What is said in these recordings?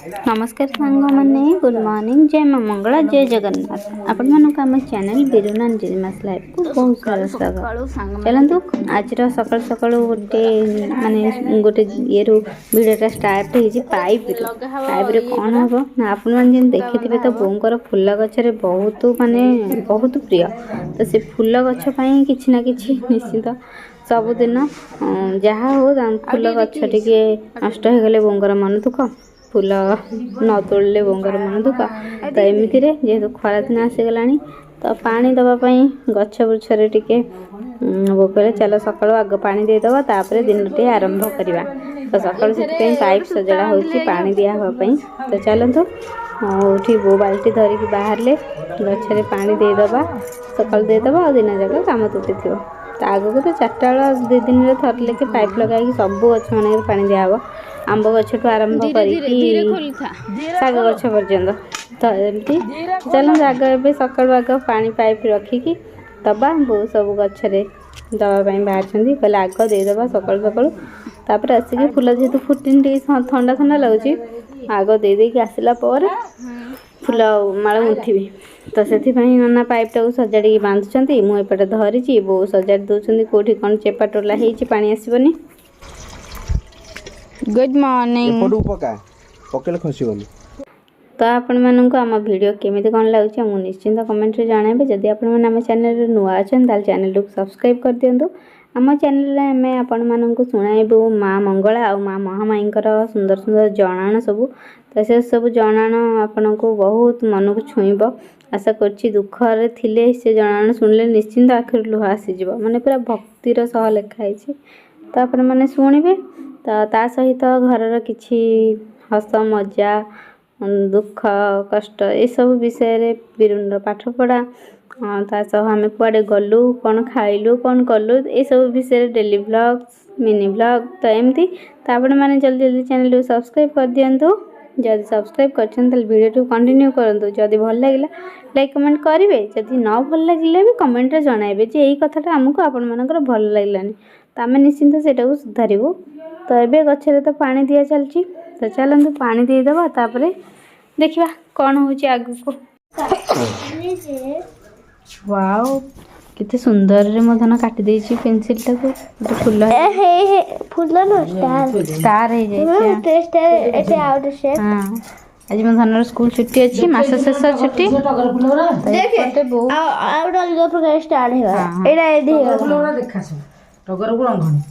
नमस्कार सांग मैंने गुड मॉर्निंग जय माँ मंगला जय जगन्नाथ आपण मानक आम चैनल बिरुनान जिमास लाइफ को बहुत सारा स्वागत चलतु आज सकाल सकाल गोटे माने गोटे ये भिडियोटा स्टार्ट हो पाइप रे कौन हम ना आपण मैंने देखिथे तो बोंकर फूल गचरे बहुत माने बहुत प्रिय तो से फूल गछ कि ना कि निश्चित सबुदिन जहाँ हो फूल गछ टे नष्ट हो गले बोंगर मन दुख फूल न तोड़े बोंगर मन दुख तो एमती जेहेतु खरा दिन आसीगला तो पानी दवापाई गछ वृक्षरे टिके वो कहे चलो सकाल आग पानी देदेव तापर दिन टे आरंभ करवा तो सकाल से पाइप सजड़ा हो पानी दिवाई तो चलतु उठी बो बाल्टी धरिकी बाहर गचरे पानी देदेवा सकाल देदेव आ दिन जाक कम तुटी थो आग को तो 4टा बेला 2 दिन में थर लेके पाइप लगे सब गछ मान पानी दिहब आंब गछ ठू आरंभ कर शाग गछ पर्यंत तो एमती चल आग ए सकाल आग पानी पाइप रखिकी दबा बो सब गचरे दवापाई बाहर कहले आग देदेव सकाल सकाल तापर आसिक फूल जेहेतु फुटिन ठंडा ठंडा लगुच आग दे आसला फूल माल गुंथी तो से नना पाइप टाक सजाड़ी बांधुंट मुझे धरी बो सजाड़ी दौरान कौटी कौन चेपा टोला हो पानी आसबनी गुड मॉर्निंग तो आपण मानक आम भिडियो केमी कौन लगुच मुझे निश्चिंत कमेंट जनइबे जदि आप चैनल नुआ अच्छा चैनल को सब्सक्राइब कर दिंतु आम चैनल आम आपण मानक शुणाइबू माँ मंगला और माँ महामाई सुंदर सुंदर जनाण सब तो से सब जनाण आपण को बहुत मन को छुईब आशा कर दुखरे थिले से जनाण शुणिले निश्चिंत आखिर लुह आसीज माने पूरा भक्तिर सह लिखाई तो आपण मैंने शुणे तो ता सहित घर किसी हस मजा दुख कष्ट ये सब विषय बिरुन पाठ पढ़ा तासह आम कुआडे गलु कौन खाइलु कौन कलु ये सब विषय डेली ब्लॉग्स मिनी ब्लॉग तो एमती तो आपण मैंने जल्दी जल्दी चैनल को सब्सक्राइब कर दिंतु जब सब्सक्राइब कर वीडियो कंटिन्यू करूँ जदि भल लगे लाइक कमेंट करेंगे जदि न भल लगे भी कमेंट जनइबे जे यही कथाटा आमको आपण मानकर भल लगलानी तो आम निश्चिंत से सुधारू तो ये गचरे तो पानी दिया चलती तो चलते पानी देदेव तापर देखा कौन हो आग को वाओ कितने सुंदर रे मधन काटी देछि पेंसिल टाको फूल फूल नो स्टार हे जाय स्टार एटे आउट शेप हां आज मधन स्कूल छुट्टी अछि मास शेष छुट्टी देखे आउट अलग प्रकार स्टार हे एटा एदी देखास टगर को रंगणी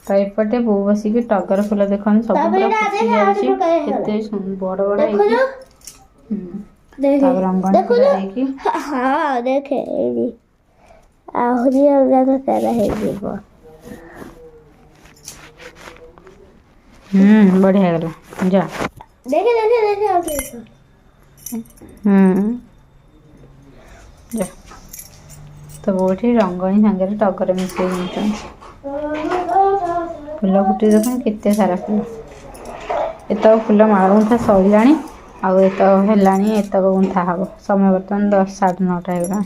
तो एपटे बो बसी के टगर फूल देखन सब पूरा फुटी जाछि केते बड़ बड़ हे देखे रंगण देखो देखि हां देखे एदी आहरी अलग प्रकार हे जीव बढ़िया गला जा देखे देखे देखे आउट जा तो बोठी रंगणी संगे टगर मिसे फूल फुटी देख केते सारा फूल एत फूल माल गुंथा सरिलाणी आउ एत हेलाणी एत गुंथा हम समय बर्तमान 10 साढ़े 9टा होगा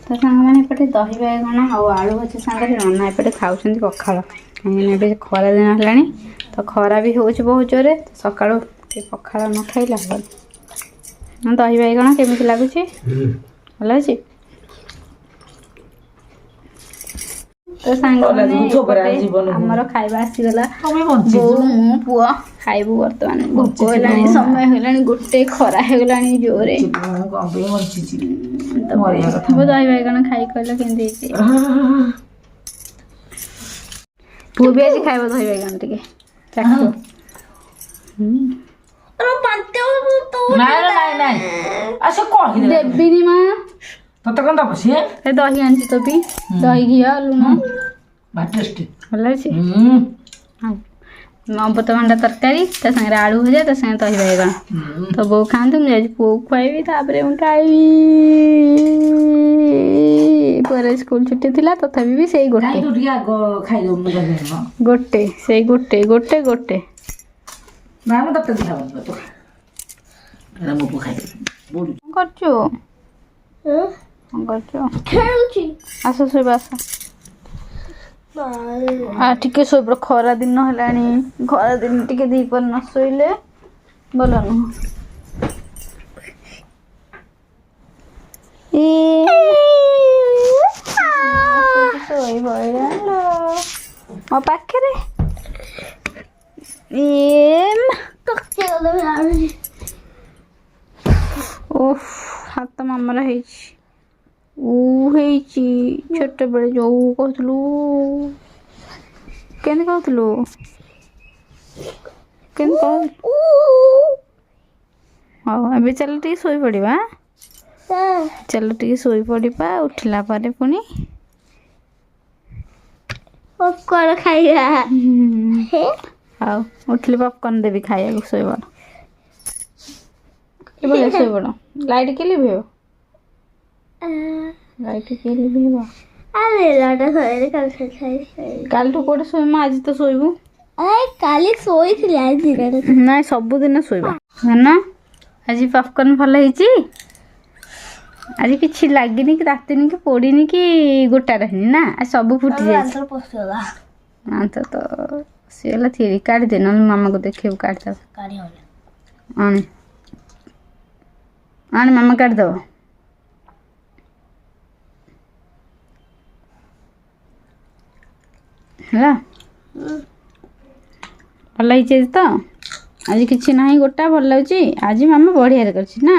तो सांग मैंने एपटे दही बैगण आउ आलू भजा सांगे नना एपटे खाऊँ पखाड़ कहीं खरा दिन है तो खरा भी हो बहुत जोरे तो सका पखाड़ न खाइला दही बैगण केमी लगुच भल अच्छे तो सांग आमर खाइबा आसीगला बो मु पुआ खाइबू बर्तमान भोक है समय है गोटे खरा है जोरे दही बैगण खाई कहल के पु भी आज खाइब दही बैगण टिके देवीनी माँ तते कौन दब सी दही आनी तो भी दही घी लुण भल अच्छे अमृतभंडा तरकारी संगे आलू भजा तो संगे दही बैगण तो बो खातु मुझे पुओ खुआबी तापर खाइबी पर स्कूल छुट्टी थी तथापि भी से गोटे गोटे से गोटे गोटे गोटे आस शोब आस ଟିକେ ଶୋଇପଡ଼ ଖରା ଦିନ ହେଲାଣି ଖରା ଦିନ ଟିକେ ଦିପହର ନ ଶୋଇଲେ ଭଲ ନୁହଁ ମୋ ପାଖରେ ଓଃ ହାତ ମାମର ହେଇଛି ହେଇଛି ଛୋଟବେଳେ ଯୋଉ କହୁଥିଲୁ କେମିତି କହୁଥିଲୁ ହଉ ଏବେ ଚାଲ ଟିକେ ଶୋଇପଡ଼ିବା ଚାଲ ଟିକେ ଶୋଇପଡ଼ିବା ଉଠିଲା ପରେ ପୁଣି ପପକର୍ନ ଖାଇବା ହଉ ଉଠିଲେ ପପକର୍ନ ଦେବି ଖାଇବାକୁ ଶୋଇପଡ଼ ଶୋଇପଡ଼ ଲାଇଟ୍ କିଏ ଲିଭେଇବ ଲାଇଟ୍ କିଏ ଲିଭେଇବ କାଲିଠୁ କୋଉଠି ଶୋଇବୁ ଆଜି ତ ଶୋଇବୁ କାଲି ଶୋଇଥିଲି ଆଜି ନାଇଁ ସବୁଦିନ ଶୋଇବା ନା ଆଜି ପପକର୍ନ ଭଲ ହେଇଛି ଆଜି କିଛି ଲାଗିନି କି ତାତିନି କି ପୋଡ଼ିନି କି ଗୋଟା ରହିନି ନା ଆଜି ସବୁ ଫୁଟି ଯାଇଛି ତ ସିଏ ହେଲା ଥିରି କାଢ଼ିଦେ ନହେଲେ ମାମାକୁ ଦେଖେଇବୁ କାଢ଼ିଦେବ ଆଣେ ମାମା କାଢ଼ିଦେବ ହେଲା ଭଲ ହେଇଛି ଆଜି ତ ଆଜି କିଛି ନାହିଁ ଗୋଟା ଭଲ ଲାଗୁଛି ଆଜି ମାମା ବଢ଼ିଆରେ କରିଛି ନା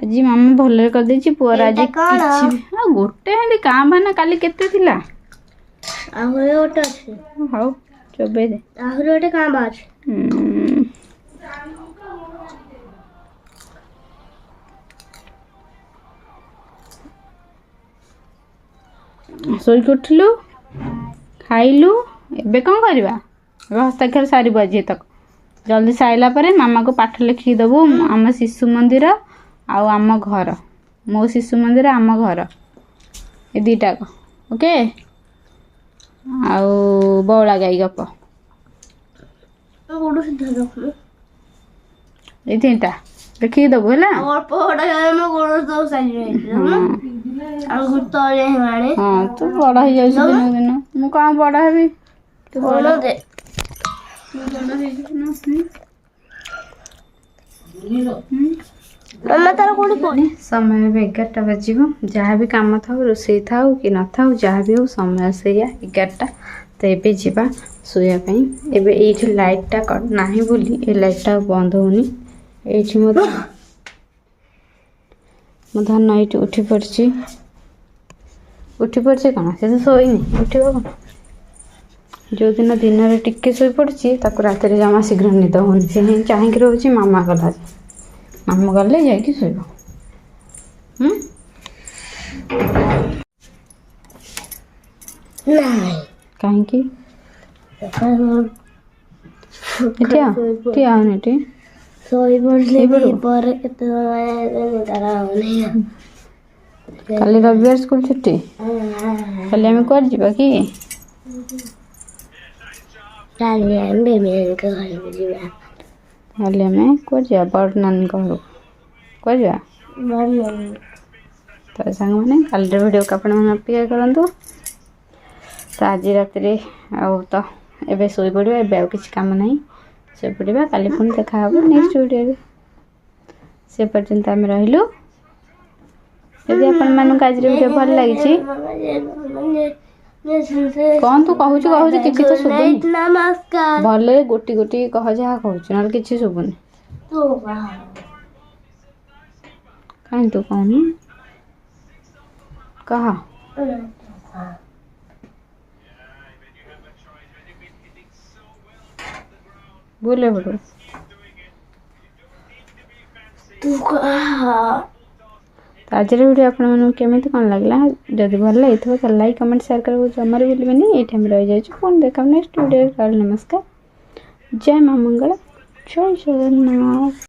ଆଜି ମାମା ଭଲରେ କରିଦେଇଛି ପୁଅର ଆଜି କିଛି ଆଉ ଗୋଟେ ହାଣ୍ଡି କାଁ ଭାନା କାଲି କେତେ ଥିଲା ଆହୁରି ଗୋଟେ ଅଛି ହଉ ଚୋବେଇ ଦେ ଆହୁରି ଗୋଟେ କାଁ ଅଛି ଶୋଇକି ଉଠିଲୁ ଖାଇଲୁ ଏବେ କ'ଣ କରିବା ଏବେ ହସ୍ତାକ୍ଷର ସାରିବୁ ଆଜି ତକ ଜଲ୍ଦି ସାରିଲା ପରେ ମାମାକୁ ପାଠ ଲେଖିକି ଦେବୁ ଆମ ଶିଶୁ ମନ୍ଦିର ଆଉ ଆମ ଘର ମୋ ଶିଶୁ ମନ୍ଦିର ଆମ ଘର ଏ ଦୁଇଟାକ ଓକେ ଆଉ ବଉଳା ଗାଈ ଗପ ଏଇ ତିନିଟା ଲେଖିକି ଦେବୁ ହେଲା ହଁ ତୁ ବଡ଼ ହେଇଯାଉଛୁ ଦିନକୁ ଦିନ ମୁଁ କ'ଣ ବଡ଼ ହେବି ତୁ ବଡ଼ ସମୟ ଏବେ 11ଟା ବାଜିବ ଯାହା ବି କାମ ଥାଉ ରୋଷେଇ ଥାଉ କି ନଥାଉ ଯାହା ବି ହଉ ସମୟ ସେଇଆ 11ଟା ତ ଏବେ ଯିବା ଶୋଇବା ପାଇଁ ଏବେ ଏଇଠି ଲାଇଟ୍ଟା ନାହିଁ ବୋଲି ଏ ଲାଇଟ୍ଟା ବନ୍ଦ ହେଉନି ଏଇଠି ମୋ ଧନ ଏଇଠି ଉଠି ପଡ଼ିଛି କ'ଣ ସେ ତ ଶୋଇନି ଉଠିବ କ'ଣ ଯେଉଁଦିନ ଦିନରେ ଟିକେ ଶୋଇପଡ଼ୁଛି ତାକୁ ରାତିରେ ଜମା ଶୀଘ୍ର ନିଦ ହେଉନି ସେ ହିଁ ଚାହିଁକି ରହୁଛି ମାମା ଗଲେ ଯାଇକି ଶୋଇବ କାହିଁକି ଠିଆ ହଉନି ଏଠି କାଲି ରବିବାର ସ୍କୁଲ ଛୁଟି କାଲି ଆମେ କୁଆଡ଼େ ଯିବା କି କାଲି ଆମେ କୁଆଡ଼େ ଯିବା ବଡ଼ ନାନୀଙ୍କ ଘରକୁ କୁଆଡ଼େ ଯିବା ତ ସାଙ୍ଗମାନେ କାଲିର ଭିଡ଼ିଓକୁ ଆପଣମାନେ ଅପେକ୍ଷା କରନ୍ତୁ ତ ଆଜି ରାତିରେ ଆଉ ତ ଏବେ ଶୋଇପଡ଼ିବା ଏବେ ଆଉ କିଛି କାମ ନାହିଁ ଶୋଇପଡ଼ିବା କାଲି ପୁଣି ଦେଖା ହେବ ନେକ୍ସଟ ଭିଡ଼ିଓରେ ସେ ପର୍ଯ୍ୟନ୍ତ ଆମେ ରହିଲୁ ଯଦି ଆପଣମାନଙ୍କୁ ଆଜିର ଭିଡ଼ିଓ ଭଲ ଲାଗିଛି କ'ଣ ତୁ କହୁଛୁ କିଛି ତ ଶୁଭୁନି ଭଲରେ ଗୋଟି କହ ଯାହା କହୁଛୁ ନହେଲେ କିଛି ଶୁଭୁନି କାହିଁ ତୁ କହୁନି କହ बोले बड़ो आज वीडियो आपको केमी कौन लगला जब भल लगी तो लाइक कमेंट शेयर कर जमार भूलें ये रही जाए पुणी देखा नेक्स्ट वीडियो नमस्कार जय माँ मंगल जय जगन्नाथ।